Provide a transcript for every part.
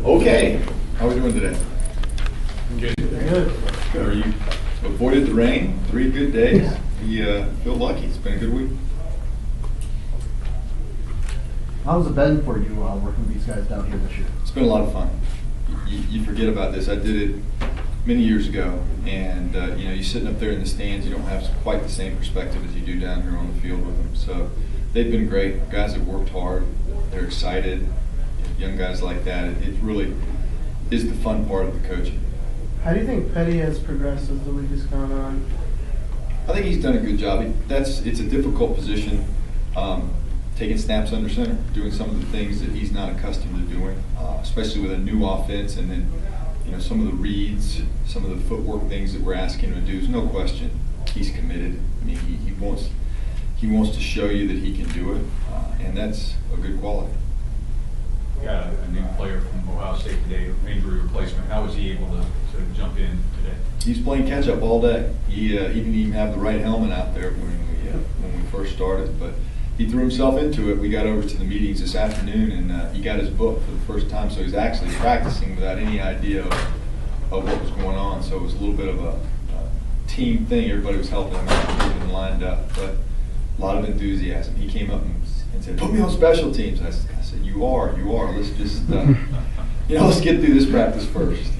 Okay, how are we doing today? Good. Good. Are you avoided the rain? 3 good days. You feel lucky. It's been a good week. How's it been for you working with these guys down here this year? It's been a lot of fun. You forget about this. I did it many years ago, and you're sitting up there in the stands. You don't have quite the same perspective as you do down here on the field with them. So they've been great. Guys have worked hard. They're excited. Young guys like that. It really is the fun part of the coaching. How do you think Petty has progressed as the week has gone on? I think he's done a good job. It's a difficult position, taking snaps under center, doing some of the things that he's not accustomed to doing, especially with a new offense, and then some of the reads, some of the footwork things that we're asking him to do. There's no question he's committed. I mean, he wants to show you that he can do it, and that's a good quality. Got a new player from Ohio State today, injury replacement. How was he able to jump in today? He's playing catch up all day. He didn't even have the right helmet out there when we first started, but he threw himself into it. We got over to the meetings this afternoon, and he got his book for the first time, so he's actually practicing without any idea of what was going on. So it was a little bit of a team thing. Everybody was helping him out, getting lined up, but a lot of enthusiasm. He came up and said, "Put me on special teams." I said, "You are. Let's just, let's get through this practice first."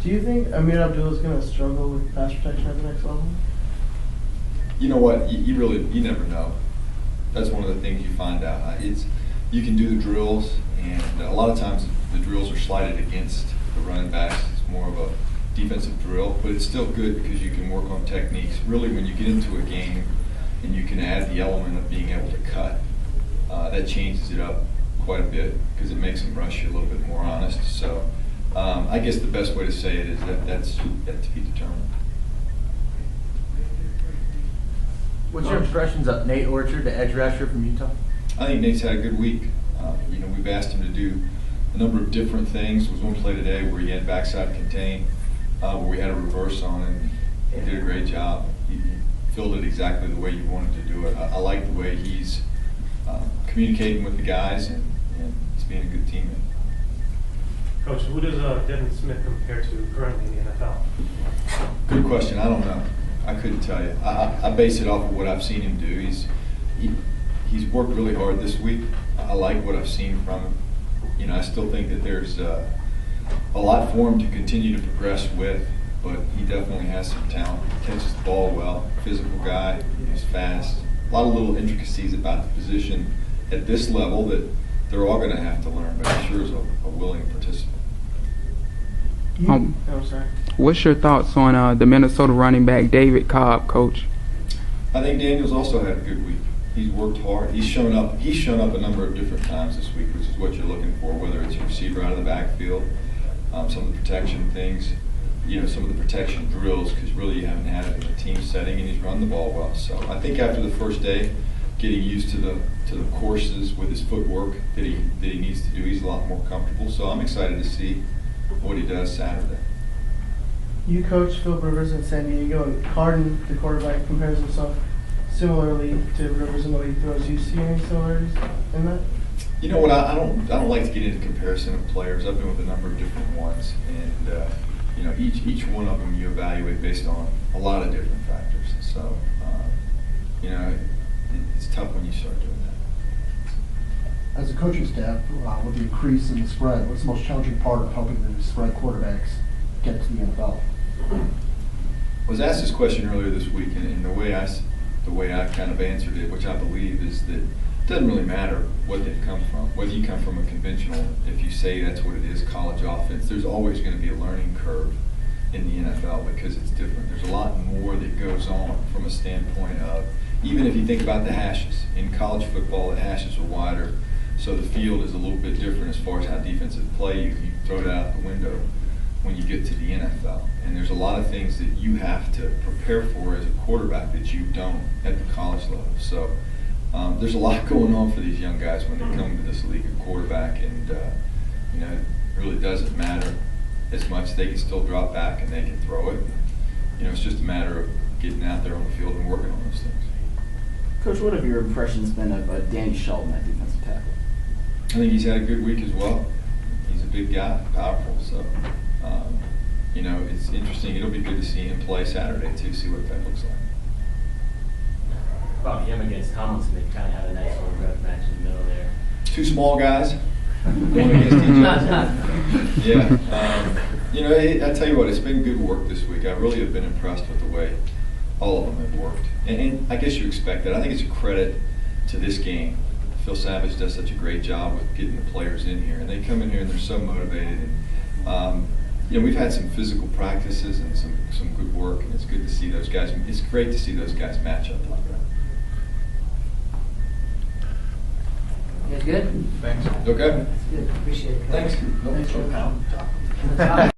Do you think Amir Abdullah is going to struggle with pass protection at the next level? You know what? You never know. That's one of the things you find out. You can do the drills, and a lot of times the drills are slighted against the running backs. It's more of a defensive drill, but it's still good because you can work on techniques. Really, when you get into a game and you can add the element of being able to cut, that changes it up quite a bit because it makes them rush you a little bit more honest. So I guess the best way to say it is that's yet to be determined. What's your impressions of Nate Orchard, the edge rusher from Utah? I think Nate's had a good week. We've asked him to do a number of different things. There was one play today where he had backside contain, where we had a reverse on him. He did a great job. He filled it exactly the way you wanted to do it. I like the way he's communicating with the guys, and he's being a good teammate. Coach, who does Devin Smith compare to currently in the NFL? Good question. I don't know. I couldn't tell you. I base it off of what I've seen him do. He's worked really hard this week. I like what I've seen from him. I still think that there's a lot for him to continue to progress with, but he definitely has some talent. He catches the ball well, physical guy, he's fast. A lot of little intricacies about the position at this level that they're all going to have to learn, but he sure is a willing participant. Sorry. What's your thoughts on the Minnesota running back David Cobb, Coach? I think Daniel's also had a good week. He's worked hard. He's shown up a number of different times this week, which is what you're looking for, whether it's a receiver out of the backfield, some of the protection things, some of the protection drills, because really you haven't had it in a team setting, and he's run the ball well. So I think after the first day, getting used to the courses with his footwork that he needs to do, he's a lot more comfortable. So I'm excited to see what he does Saturday. You coach Phil Rivers in San Diego, and Carden, the quarterback, compares himself similarly to Rivers in the way he throws. Do you see any similarities in that? You know what? I don't like to get into comparison of players. I've been with a number of different ones, and each one of them you evaluate based on a lot of different factors. So it's tough when you start doing that. As a coaching staff, with the increase in the spread, what's the most challenging part of helping the spread quarterbacks get to the NFL? I was asked this question earlier this week, and the way I kind of answered it, which I believe, is that it doesn't really matter what they've come from. Whether you come from a conventional, if you say that's what it is, college offense, there's always going to be a learning curve in the NFL because it's different. There's a lot more that goes on from a standpoint of, even if you think about the hashes. In college football, the hashes are wider, so the field is a little bit different as far as how defensive play. You throw it out the window when you get to the NFL. And there's a lot of things that you have to prepare for as a quarterback that you don't at the college level. So there's a lot going on for these young guys when they come to this league at quarterback, and it really doesn't matter as much. They can still drop back and they can throw it. It's just a matter of getting out there on the field and working on those things. Coach, what have your impressions been of Danny Shelton at defensive tackle? I think he's had a good week as well. He's a big guy, powerful. So, you know, it's interesting. It'll be good to see him play Saturday too. See what that looks like. About him against Tomlinson, they kind of had a nice little rep match in the middle there. Two small guys going against each other. Yeah. You know, I tell you what, it's been good work this week. I really have been impressed with the way all of them have worked. And I guess you expect that. I think it's a credit to this game. Phil Savage does such a great job with getting the players in here. And they come in here and they're so motivated. And, you know, we've had some physical practices and some good work. And it's good to see those guys. It's great to see those guys match up like that. You guys good? Thanks. Okay? Good, appreciate it. Thanks. Thanks for the comment.